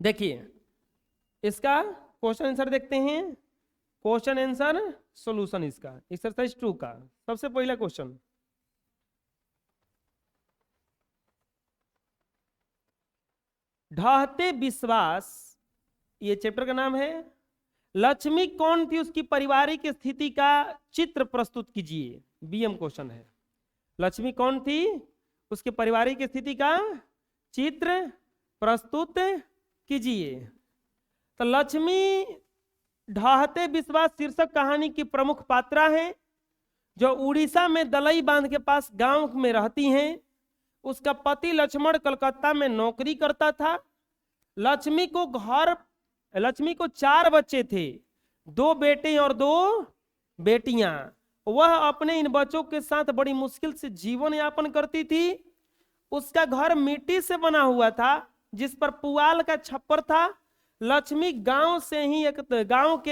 देखिए इसका question answer देखते हैं। क्वेश्चन आंसर सॉल्यूशन इसका एक्सरसाइज 2 का सबसे पहला क्वेश्चन, ढहते विश्वास, ये चैप्टर का नाम है। लक्ष्मी कौन थी, उसकी पारिवारिक स्थिति का चित्र प्रस्तुत कीजिए। बीएम क्वेश्चन है। लक्ष्मी कौन थी, उसके पारिवारिक स्थिति का चित्र प्रस्तुत कीजिए। तो लक्ष्मी ढहते विश्वास शीर्षक कहानी की प्रमुख पात्रा है, जो उड़ीसा में दलई बांध के पास गांव में रहती हैं। उसका पति लक्ष्मण कलकत्ता में नौकरी करता था। लक्ष्मी को 4 बच्चे थे, 2 बेटे और 2 बेटियां। वह अपने इन बच्चों के साथ बड़ी मुश्किल से जीवन यापन करती थी। उसका घर मिट्टी से बना हुआ था, जिस पर पुआल का छप्पर था। लक्ष्मी गांव के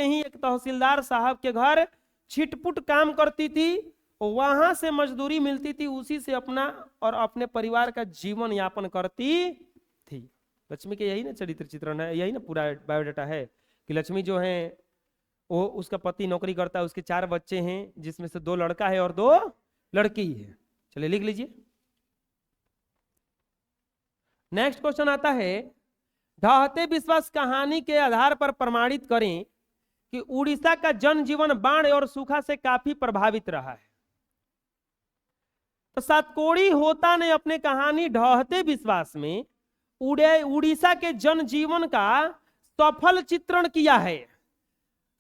ही एक तहसीलदार साहब के घर छिटपुट काम करती थी। वहां से मजदूरी मिलती थी, उसी से अपना और अपने परिवार का जीवन यापन करती थी। लक्ष्मी के यही ना चरित्र चित्रण है, यही ना पूरा बायोडाटा है कि लक्ष्मी जो है वो, उसका पति नौकरी करता है, उसके 4 बच्चे हैं, जिसमें से 2 लड़का है और 2 लड़की है। चलिए लिख लीजिए। नेक्स्ट क्वेश्चन आता है, ढहते विश्वास कहानी के आधार पर प्रमाणित करें कि उड़ीसा का जनजीवन बाढ़ और सूखा से काफी प्रभावित रहा है। तो सातकोड़ी होता ने अपने कहानी ढहते विश्वास में उड़ीसा के जनजीवन का सफल चित्रण किया है।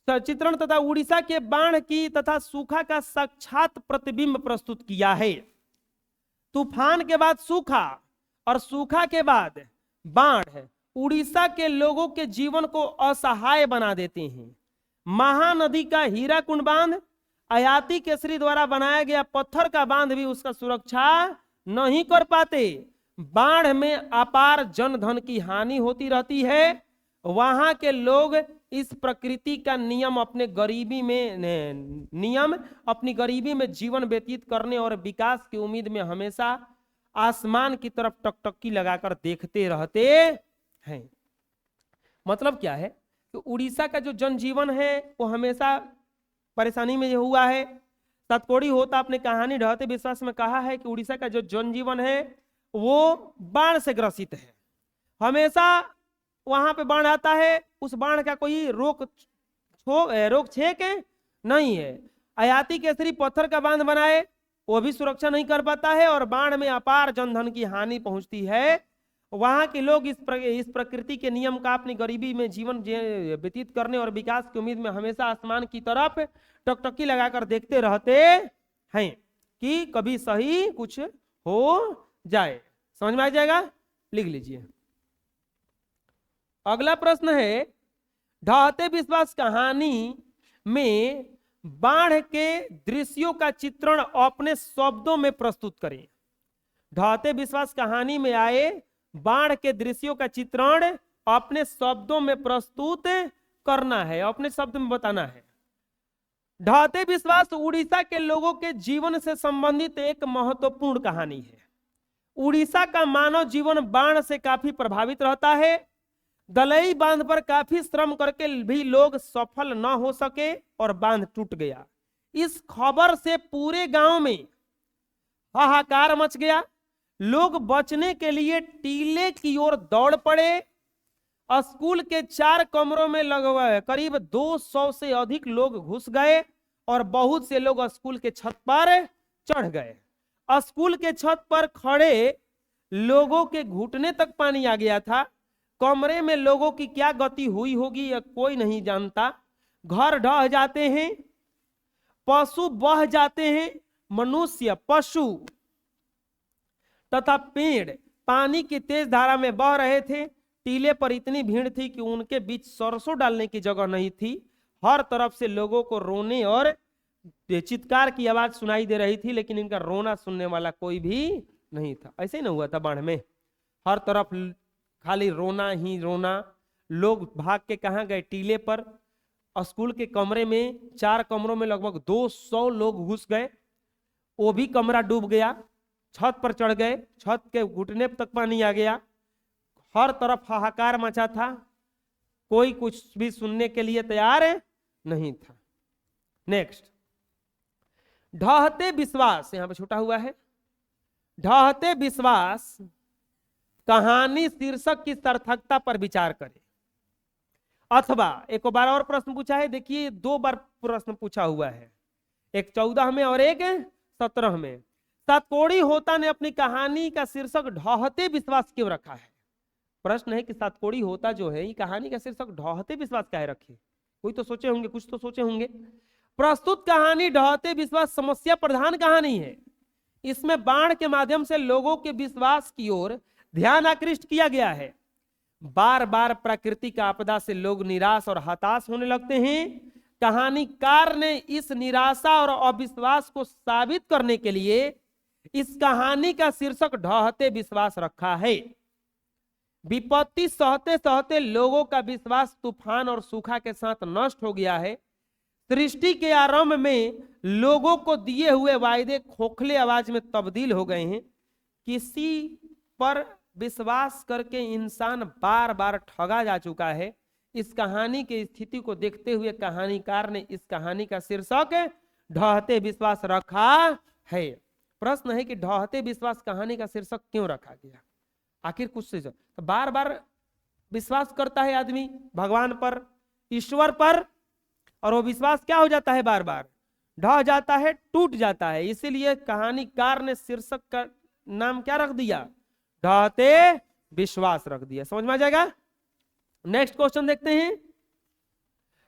चित्रण तथा उड़ीसा के बाढ़ की तथा सूखा का साक्षात प्रतिबिंब प्रस्तुत किया है। तूफान के बाद सूखा और सूखा के बाद बाढ़ उड़ीसा के लोगों के जीवन को असहाय बना देते हैं। महानदी का हीराकुंड बांध, आयाती केसरी द्वारा बनाया गया पत्थर का बांध भी उसका सुरक्षा नहीं कर पाते। बाढ़ में अपार जनधन की हानि होती रहती है। वहां के लोग इस प्रकृति का नियम अपनी गरीबी में जीवन व्यतीत करने और विकास की उम्मीद में हमेशा आसमान की तरफ टकटकी लगाकर देखते रहते हैं। मतलब क्या है कि उड़ीसा का जो जनजीवन है वो हमेशा परेशानी में हुआ है। सातकोड़ी होता अपने कहानी ढहते विश्वास में कहा है कि उड़ीसा का जो जनजीवन है वो बाढ़ से ग्रसित है। हमेशा वहां पे बाढ़ आता है, उस बाढ़ का कोई रोक छेक नहीं है। आयाती केसरी पत्थर का बांध बनाए, वो भी सुरक्षा नहीं कर पाता है और बाढ़ में अपार जनधन की हानि पहुंचती है। वहां के लोग इस प्रकृति के नियम का अपनी गरीबी में जीवन व्यतीत करने और विकास की उम्मीद में हमेशा आसमान की तरफ टकटकी लगाकर देखते रहते हैं कि कभी सही कुछ हो जाए। समझ में आ जाएगा, लिख लीजिए। अगला प्रश्न है, ढहते विश्वास कहानी में बाढ़ के दृश्यों का चित्रण अपने शब्दों में प्रस्तुत करें। ढहते विश्वास कहानी में आए बाढ़ के दृश्यों का चित्रण अपने शब्दों में प्रस्तुत करना है, अपने शब्द में बताना है। ढहते विश्वास उड़ीसा के लोगों के जीवन से संबंधित एक महत्वपूर्ण कहानी है। उड़ीसा का मानव जीवन बाढ़ से काफी प्रभावित रहता है। दलई बांध पर काफी श्रम करके भी लोग सफल न हो सके और बांध टूट गया। इस खबर से पूरे गांव में हाहाकार मच गया। लोग बचने के लिए टीले की ओर दौड़ पड़े। स्कूल के 4 कमरों में लगभग करीब 200 से अधिक लोग घुस गए और बहुत से लोग स्कूल के छत पर चढ़ गए। स्कूल के छत पर खड़े लोगों के घुटने तक पानी आ गया था। कमरे में लोगों की क्या गति हुई होगी यह कोई नहीं जानता। घर ढह जाते हैं, पशु बह जाते हैं, मनुष्य, पशु तथा पेड़ पानी की तेज धारा में बह रहे थे। टीले पर इतनी भीड़ थी कि उनके बीच सरसों डालने की जगह नहीं थी। हर तरफ से लोगों को रोने और चित्कार की आवाज सुनाई दे रही थी, लेकिन इनका रोना सुनने वाला कोई भी नहीं था। ऐसे ही ना हुआ था बाढ़ में, हर तरफ खाली रोना ही रोना। लोग भाग के कहां गए, टीले पर। स्कूल के कमरे में 4 कमरों में लगभग 200 लोग घुस गए, वो भी कमरा डूब गया। छत पर चढ़ गए, छत के घुटने तक पानी आ गया। हर तरफ हाहाकार मचा था, कोई कुछ भी सुनने के लिए तैयार नहीं था। नेक्स्ट, ढहते विश्वास, यहां पे छूटा हुआ है, ढहते विश्वास कहानी शीर्षक की सार्थकता पर विचार करें। अथवा एक बार और प्रश्न पूछा है, देखिए 2 बार प्रश्न पूछा हुआ है, एक 14 में और एक 17 में। सातकोड़ी होता ने अपनी कहानी का शीर्षक ढहते विश्वास क्यों रखा है? प्रश्न है कि सातकोड़ी होता जो है, ये कहानी का शीर्षक ढहते विश्वास काहे रखे? कोई तो सोचे होंगे, कुछ तो सोचे होंगे। प्रस्तुत कहानी ढहते विश्वास समस्या प्रधान कहानी है। इसमें बाण के माध्यम से लोगों के विश्वास की ओर ध्यान आकृष्ट किया गया है। बार बार प्राकृतिक आपदा से लोग निराश और हताश होने लगते हैं। कहानीकार ने इस निराशा और अविश्वास को साबित करने के लिए इस कहानी का शीर्षक ढहते विश्वास रखा है। विपत्ति सहते सहते लोगों का विश्वास तूफान और सूखा के साथ नष्ट हो गया है। सृष्टि के आरंभ में लोगों को दिए हुए वायदे खोखले आवाज में तब्दील हो गए हैं। किसी पर विश्वास करके इंसान बार बार ठगा जा चुका है। इस कहानी की स्थिति को देखते हुए कहानीकार ने इस कहानी का शीर्षक ढहते विश्वास रखा है। प्रश्न है कि ढहते विश्वास कहानी का शीर्षक क्यों रखा गया? आखिर कुछ से तो बार बार विश्वास करता है आदमी भगवान पर, ईश्वर पर, और वो विश्वास क्या हो जाता है, बार बार ढह जाता है, टूट जाता है। इसीलिए कहानीकार ने शीर्षक का नाम क्या रख दिया? ढहते विश्वास रख दिया। समझ में आ जाएगा? नेक्स्ट क्वेश्चन देखते हैं।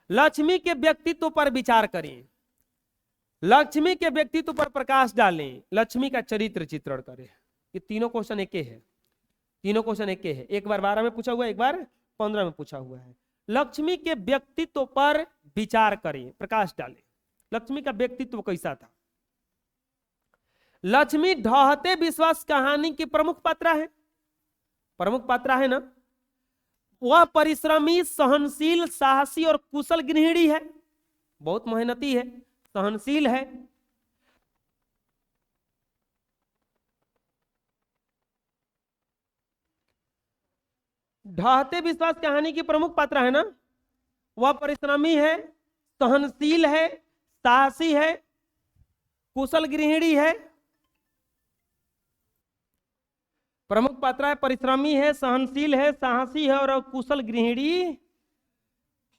लक्ष्मी के व्यक्तित्व पर विचार करें। लक्ष्मी के व्यक्तित्व पर प्रकाश डालें। लक्ष्मी का चरित्र चित्रण करें। ये तीनों क्वेश्चन एक है, तीनों क्वेश्चन एक है। एक बार 12 में पूछा हुआ है, एक बार 15 में पूछा हुआ है। लक्ष्मी के व्यक्तित्व पर विचार करें, प्रकाश डालें। लक्ष्मी का व्यक्तित्व कैसा था? लक्ष्मी ढहते विश्वास कहानी की प्रमुख पात्रा है, प्रमुख पात्रा है ना। वह परिश्रमी, सहनशील, साहसी और कुशल गृहिणी है। बहुत मेहनती है, सहनशील है। ढहते विश्वास कहानी की प्रमुख पात्रा है ना। वह परिश्रमी है, सहनशील है, साहसी है, कुशल गृहिणी है। प्रमुख पात्रा है, परिश्रमी है, सहनशील है, साहसी है और कुशल गृहिणी।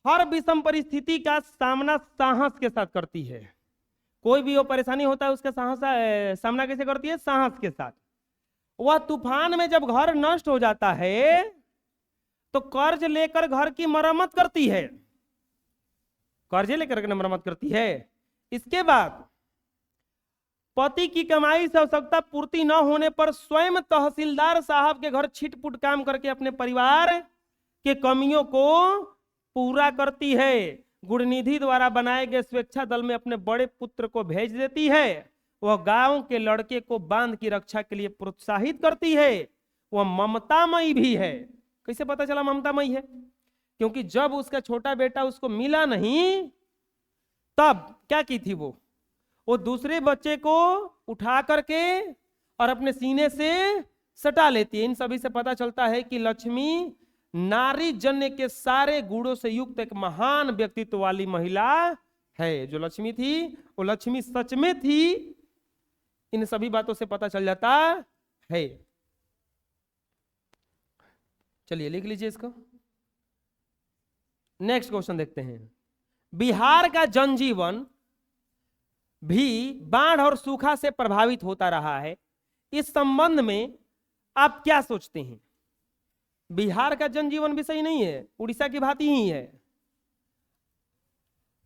हर विषम परिस्थिति का सामना साहस के साथ करती है। कोई भी वो परेशानी होता है उसका सामना कैसे करती है? साहस के साथ। वह तूफान में जब घर नष्ट हो जाता है तो कर्ज लेकर घर की मरम्मत करती है, कर्जे लेकर के मरम्मत करती है। इसके बाद पति की कमाई से आवश्यकता पूर्ति न होने पर स्वयं तहसीलदार साहब के घर छिटपुट काम करके अपने परिवार के कमियों को पूरा करती है। गुणनिधि द्वारा बनाए गए स्वेच्छा दल में अपने बड़े पुत्र को भेज देती है। वह गांव के लड़के को बांध की रक्षा के लिए प्रोत्साहित करती है। वह ममतामयी भी है। कैसे पता चला ममतामयी है? क्योंकि जब उसका छोटा बेटा उसको मिला नहीं तब क्या की थी वो दूसरे बच्चे को उठा करके और अपने सीने से सटा लेती है। इन सभी से पता चलता है कि लक्ष्मी नारी जन्य के सारे गुणों से युक्त एक महान व्यक्तित्व वाली महिला है। जो लक्ष्मी थी वो लक्ष्मी सच में थी, इन सभी बातों से पता चल जाता है। चलिए लिख लीजिए इसको। नेक्स्ट क्वेश्चन देखते हैं। बिहार का जनजीवन भी बाढ़ और सूखा से प्रभावित होता रहा है। इस संबंध में आप क्या सोचते हैं? बिहार का जनजीवन भी सही नहीं है, उड़ीसा की भांति ही है।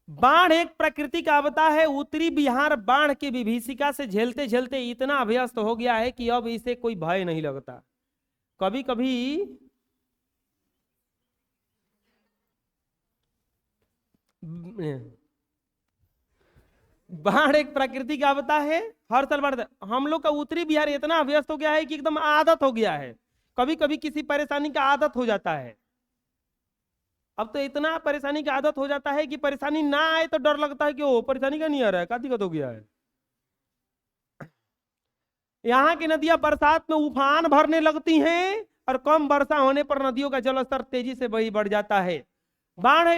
बाढ़ एक प्राकृतिक आपदा है। उत्तरी बिहार बाढ़ की विभीषिका से झेलते झेलते इतना अभ्यस्त हो गया है कि अब इसे कोई भय नहीं लगता। कभी कभी बाढ़ एक प्राकृतिक आपदा है, हर साल बाढ़। हम लोग का उत्तरी बिहार इतना अभ्यस्त हो गया है कि एकदम आदत हो गया है। कभी कभी किसी परेशानी का आदत हो जाता है। अब तो इतना परेशानी की आदत हो जाता है कि परेशानी ना आए तो डर लगता है कि ओ परेशानी का नहीं आ रहा है, क्या दिक्कत हो गया है। यहाँ की नदियां बरसात में उफान भरने लगती हैं और कम वर्षा होने पर नदियों का जलस्तर तेजी से बढ़ जाता है। बाढ़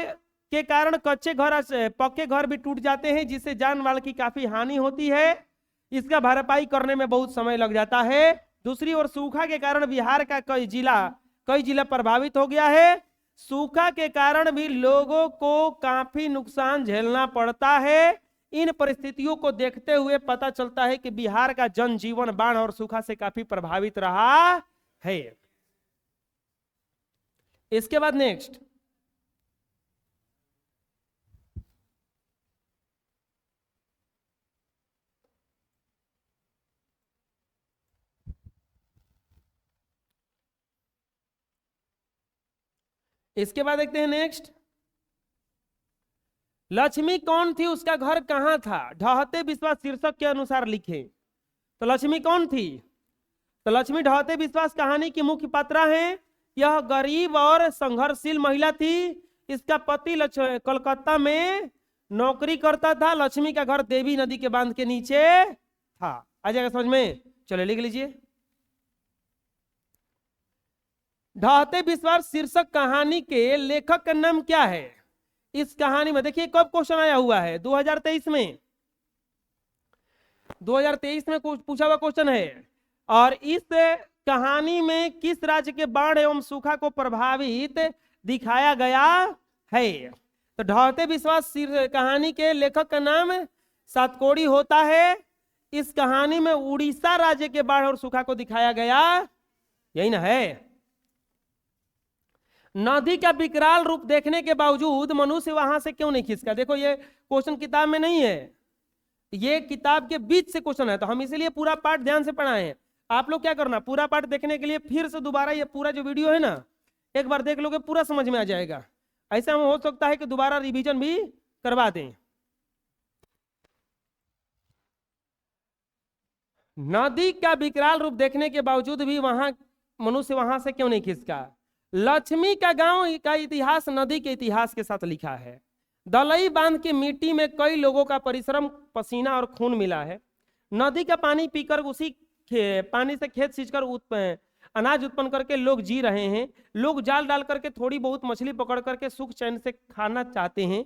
के कारण कच्चे घर पक्के घर भी टूट जाते हैं, जिससे जान माल की काफी हानि होती है। इसका भरपाई करने में बहुत समय लग जाता है। दूसरी ओर सूखा के कारण बिहार का कई जिला प्रभावित हो गया है। सूखा के कारण भी लोगों को काफी नुकसान झेलना पड़ता है। इन परिस्थितियों को देखते हुए पता चलता है कि बिहार का जनजीवन बाढ़ और सूखा से काफी प्रभावित रहा है। इसके बाद नेक्स्ट, इसके बाद देखते हैं नेक्स्ट, लक्ष्मी कौन थी, उसका घर कहां था? ढहते विश्वास शीर्षक के अनुसार लिखे। तो लक्ष्मी कौन थी? तो लक्ष्मी ढहते विश्वास कहानी की मुख्य पात्रा है। यह गरीब और संघर्षशील महिला थी। इसका पति कलकत्ता में नौकरी करता था। लक्ष्मी का घर देवी नदी के बांध के नीचे था। आ जाएगा समझ में? चलो लिख लीजिए। ढहते विश्वास शीर्षक कहानी के लेखक का नाम क्या है? इस कहानी में देखिए कब क्वेश्चन आया हुआ है, 2023 में। 2023 में पूछा हुआ क्वेश्चन है। और इस कहानी में किस राज्य के बाढ़ एवं सूखा को प्रभावित दिखाया गया है? तो ढहते विश्वास कहानी के लेखक का नाम सातकोड़ी होता है। इस कहानी में उड़ीसा राज्य के बाढ़ और सूखा को दिखाया गया, यही ना है। नदी का विकराल रूप देखने के बावजूद मनुष्य वहां से क्यों नहीं खिसका? देखो ये क्वेश्चन किताब में नहीं है, ये किताब के बीच से क्वेश्चन है, तो हम इसीलिए पूरा पार्ट ध्यान से पढ़ाए हैं। आप लोग क्या करना, पूरा पार्ट देखने के लिए फिर से दोबारा ये पूरा जो वीडियो है ना, एक बार देख लोगे पूरा समझ में आ जाएगा। ऐसा हो सकता है कि दोबारा रिवीजन भी करवा दें। नदी का विकराल रूप देखने के बावजूद भी मनुष्य वहां से क्यों नहीं खिसका? लक्ष्मी का गांव का इतिहास नदी के इतिहास के साथ लिखा है। दलई बांध की मिट्टी में कई लोगों का परिश्रम, पसीना और खून मिला है। नदी का पानी पीकर उसी पानी से खेत सींचकर अनाज उत्पन्न करके लोग जी रहे हैं। लोग जाल डाल करके थोड़ी बहुत मछली पकड़ करके सुख चैन से खाना चाहते हैं।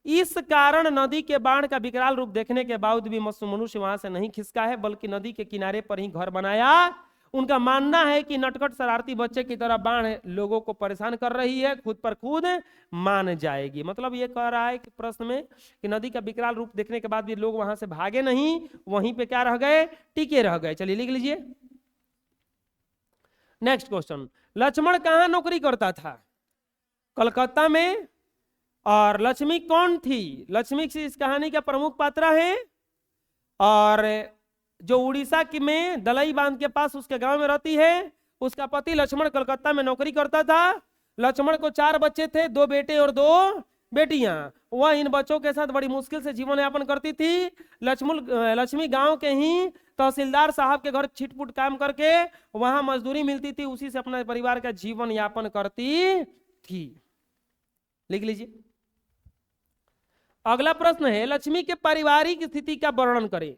इस कारण नदी के बाढ़ का विकराल रूप देखने के बावजूद भी मनुष्य वहां से नहीं खिसका है, बल्कि नदी के किनारे पर ही घर बनाया। उनका मानना है कि नटखट शरारती बच्चे की तरह बाढ़ लोगों को परेशान कर रही है, खुद पर खुद मान जाएगी। मतलब ये कह रहा है कि प्रश्न में कि नदी का विकराल रूप देखने के बाद भी लोग वहां से भागे नहीं, वहीं पे क्या रह गए, टिके रह गए। चलिए लिख लीजिए नेक्स्ट क्वेश्चन। लक्ष्मण कहाँ नौकरी करता था? कलकत्ता में। और लक्ष्मी कौन थी? लक्ष्मी इस कहानी का प्रमुख पात्र है। और जो उड़ीसा में दलई बांध के पास उसके गांव में रहती है, उसका पति लक्ष्मण कलकत्ता में नौकरी करता था। लक्ष्मण को 4 बच्चे थे, 2 बेटे और 2 बेटियां। वह इन बच्चों के साथ बड़ी मुश्किल से जीवन यापन करती थी। लक्ष्मी गांव के ही तहसीलदार साहब के घर छिटपुट काम करके वहां मजदूरी मिलती थी, उसी से अपने परिवार का जीवन यापन करती थी। लिख लीजिए। अगला प्रश्न है, लक्ष्मी के पारिवारिक स्थिति का वर्णन करें।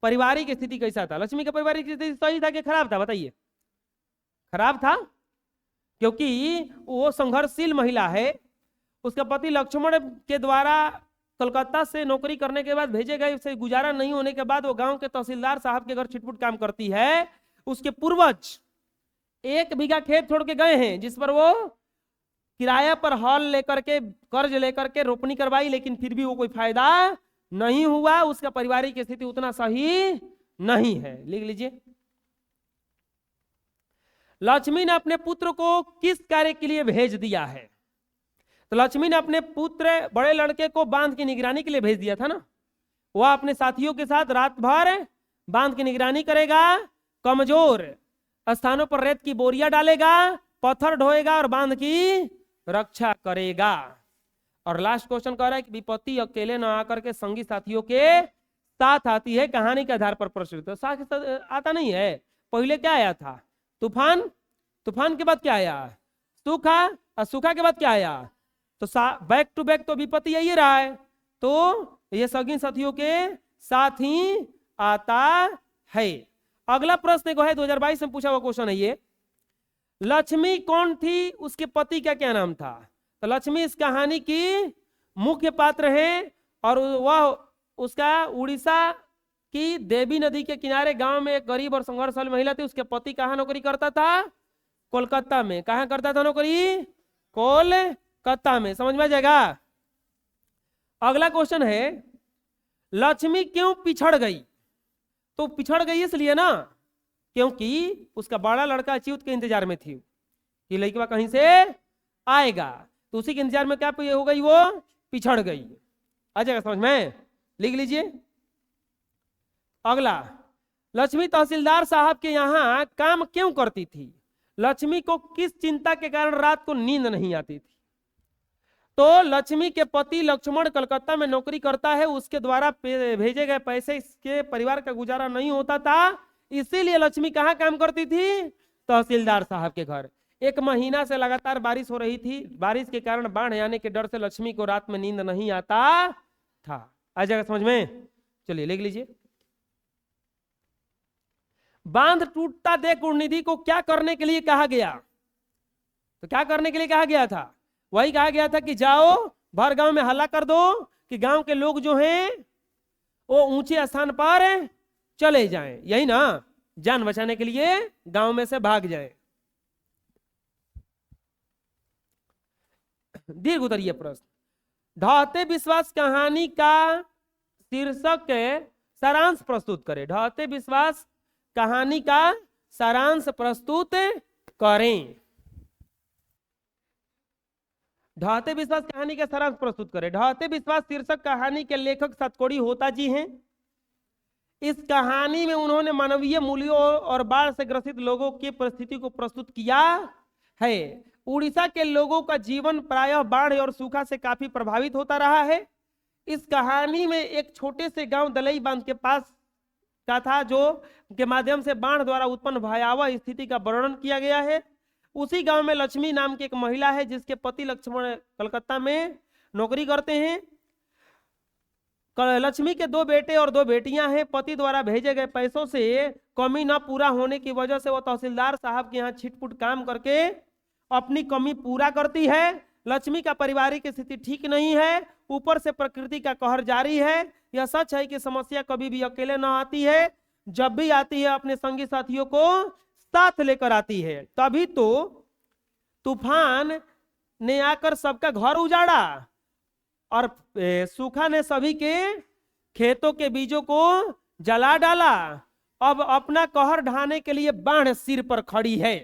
पारिवारिक स्थिति कैसा था? लक्ष्मी का पारिवारिक स्थिति सही था कि खराब था? बताइए। खराब था, क्योंकि वो संघर्षशील महिला है। उसका पति लक्ष्मण के द्वारा कलकत्ता से नौकरी करने के बाद भेजे गए, से गुजारा नहीं होने के बाद वो गांव के तहसीलदार साहब के घर छिटपुट काम करती है। उसके पूर्वज 1 बीघा खेत छोड़ के गए हैं, जिस पर वो किराया पर हल लेकर के, कर्ज लेकर के रोपनी करवाई, लेकिन फिर भी वो कोई फायदा नहीं हुआ। उसका पारिवारिक स्थिति उतना सही नहीं है। लिख लीजिए। लक्ष्मी ने अपने पुत्र को किस कार्य के लिए भेज दिया है? तो लक्ष्मी ने अपने पुत्र बड़े लड़के को बांध की निगरानी के लिए भेज दिया था ना। वह अपने साथियों के साथ रात भर बांध की निगरानी करेगा, कमजोर स्थानों पर रेत की बोरियां डालेगा, पत्थर ढोएगा और बांध की रक्षा करेगा। और लास्ट क्वेश्चन कह रहा है कि विपत्ति अकेले न आकर के संगी साथियों के साथ आती है। कहानी के आधार पर प्रस्तुत। तो साथ आता नहीं है। पहले क्या आया था? तूफान। तूफान के बाद क्या आया? सूखा। और सूखा के बाद क्या आया? तो बैक टू बैक तो विपत्ति यही रहा है। तो ये संगी साथियों के साथ ही आता है। अगला प्रश्न को है 2022 में पूछा हुआ क्वेश्चन है ये। लक्ष्मी कौन थी, उसके पति का क्या नाम था? तो लक्ष्मी इस कहानी की मुख्य पात्र है और वह उसका उड़ीसा की देवी नदी के किनारे गांव में एक गरीब और संघर्षवाली महिला थी। उसके पति कहाँ नौकरी करता था? कोलकाता में। कहाँ करता था नौकरी? कोलकाता में। समझ में आ जाएगा। अगला क्वेश्चन है, लक्ष्मी क्यों पिछड़ गई? तो पिछड़ गई इसलिए ना क्योंकि उसका बड़ा लड़का अच्युत के इंतजार में थी कि लड़का कहीं से आएगा, तो उसी के इंतजार में क्या हो गई? वो पिछड़ गई। आ जाएगा समझ में, लिख लीजिए। अगला, लक्ष्मी तहसीलदार साहब के यहाँ काम क्यों करती थी? लक्ष्मी को किस चिंता के कारण रात को नींद नहीं आती थी? तो लक्ष्मी के पति लक्ष्मण कलकत्ता में नौकरी करता है, उसके द्वारा भेजे गए पैसे इसके परिवार का गुजारा नहीं होता था, इसीलिए लक्ष्मी कहाँ काम करती थी? तहसीलदार साहब के घर। एक महीना से लगातार बारिश हो रही थी, बारिश के कारण बाढ़ आने के डर से लक्ष्मी को रात में नींद नहीं आता था। आ जाएगा समझ में, चलिए लिख लीजिए। बांध टूटता देख गुणनिधि को क्या करने के लिए कहा गया? तो क्या करने के लिए कहा गया था? वही कहा गया था कि जाओ भर गांव में हल्ला कर दो कि गांव के लोग जो हैं वो ऊंचे स्थान पर चले जाएं, यही ना, जान बचाने के लिए गांव में से भाग जाएं। दीर्घ उत्तरीय प्रश्न, ढहते विश्वास कहानी का शीर्षक सारांश प्रस्तुत करें। ढहते विश्वास कहानी का सारांश प्रस्तुत करें। ढहते विश्वास कहानी का सारांश प्रस्तुत करें। ढहते विश्वास शीर्षक कहानी के लेखक सतकोड़ी होता जी हैं। इस कहानी में उन्होंने मानवीय मूल्यों और बाढ़ से ग्रसित लोगों की परिस्थिति को प्रस्तुत किया है। उड़ीसा के लोगों का जीवन प्रायः बाढ़ और सूखा से काफी प्रभावित होता रहा है। इस कहानी में एक छोटे से गांव दलई बांध के पास का था, जो के माध्यम से बाढ़ द्वारा उत्पन्न भयावह स्थिति का वर्णन किया गया है। उसी गांव में लक्ष्मी नाम की एक महिला है जिसके पति लक्ष्मण कलकत्ता में नौकरी करते हैं। लक्ष्मी के 2 बेटे और 2 बेटियां हैं। पति द्वारा भेजे गए पैसों से कमी न पूरा होने की वजह से वो तहसीलदार साहब के यहाँ छिटपुट काम करके अपनी कमी पूरा करती है। लक्ष्मी का पारिवारिक स्थिति ठीक नहीं है, ऊपर से प्रकृति का कहर जारी है। यह सच है कि समस्या कभी भी अकेले न आती है, जब भी आती है अपने संगी साथियों को साथ लेकर आती है। तभी तो तूफान ने आकर सबका घर उजाड़ा और सूखा ने सभी के खेतों के बीजों को जला डाला। अब अपना कहर ढाने के लिए बाढ़ सिर पर खड़ी है।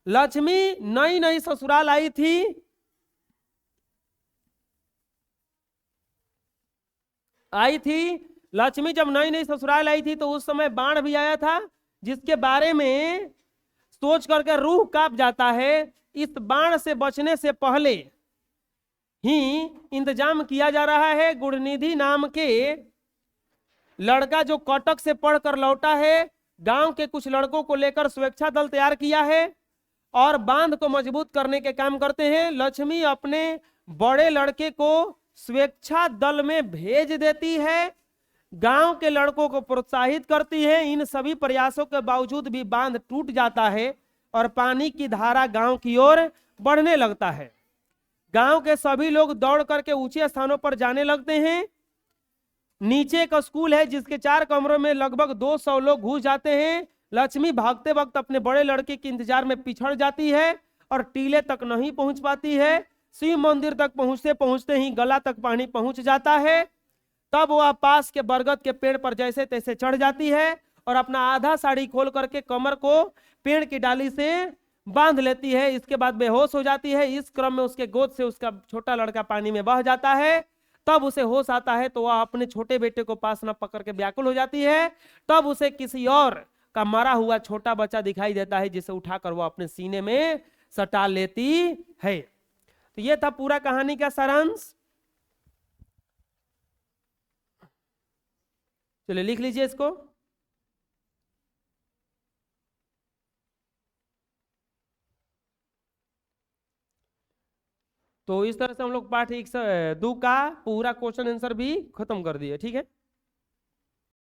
लक्ष्मी नई नई ससुराल आई थी। लक्ष्मी जब नई नई ससुराल आई थी तो उस समय बाढ़ भी आया था, जिसके बारे में सोच करके रूह कांप जाता है। इस बाढ़ से बचने से पहले ही इंतजाम किया जा रहा है। गुणनिधि नाम के लड़का जो कटक से पढ़कर लौटा है, गांव के कुछ लड़कों को लेकर स्वेच्छा दल तैयार किया है और बांध को मजबूत करने के काम करते हैं। लक्ष्मी अपने बड़े लड़के को स्वेच्छा दल में भेज देती है, गांव के लड़कों को प्रोत्साहित करती है। इन सभी प्रयासों के बावजूद भी बांध टूट जाता है और पानी की धारा गांव की ओर बढ़ने लगता है। गांव के सभी लोग दौड़ करके ऊंचे स्थानों पर जाने लगते हैं। नीचे एक स्कूल है जिसके 4 कमरों में लगभग 200 लोग घुस जाते हैं। लक्ष्मी भागते वक्त अपने बड़े लड़के के इंतजार में पिछड़ जाती है और टीले तक नहीं पहुंच पाती है। शिव मंदिर तक पहुंचते पहुंचते ही गला तक पानी पहुंच जाता है। तब वह पास के बरगद के पेड़ पर जैसे तैसे चढ़ जाती है और अपना आधा साड़ी खोल करके कमर को पेड़ की डाली से बांध लेती है। इसके बाद बेहोश हो जाती है। इस क्रम में उसके गोद से उसका छोटा लड़का पानी में बह जाता है। तब उसे होश आता है तो वह अपने छोटे बेटे को पास न पकड़ के व्याकुल हो जाती है। तब उसे किसी और का मरा हुआ छोटा बच्चा दिखाई देता है, जिसे उठाकर वह अपने सीने में सटा लेती है। तो यह था पूरा कहानी का सारांश। चलिए लिख लीजिए इसको। तो इस तरह से हम लोग पाठ 102 का पूरा क्वेश्चन आंसर भी खत्म कर दिए। ठीक है।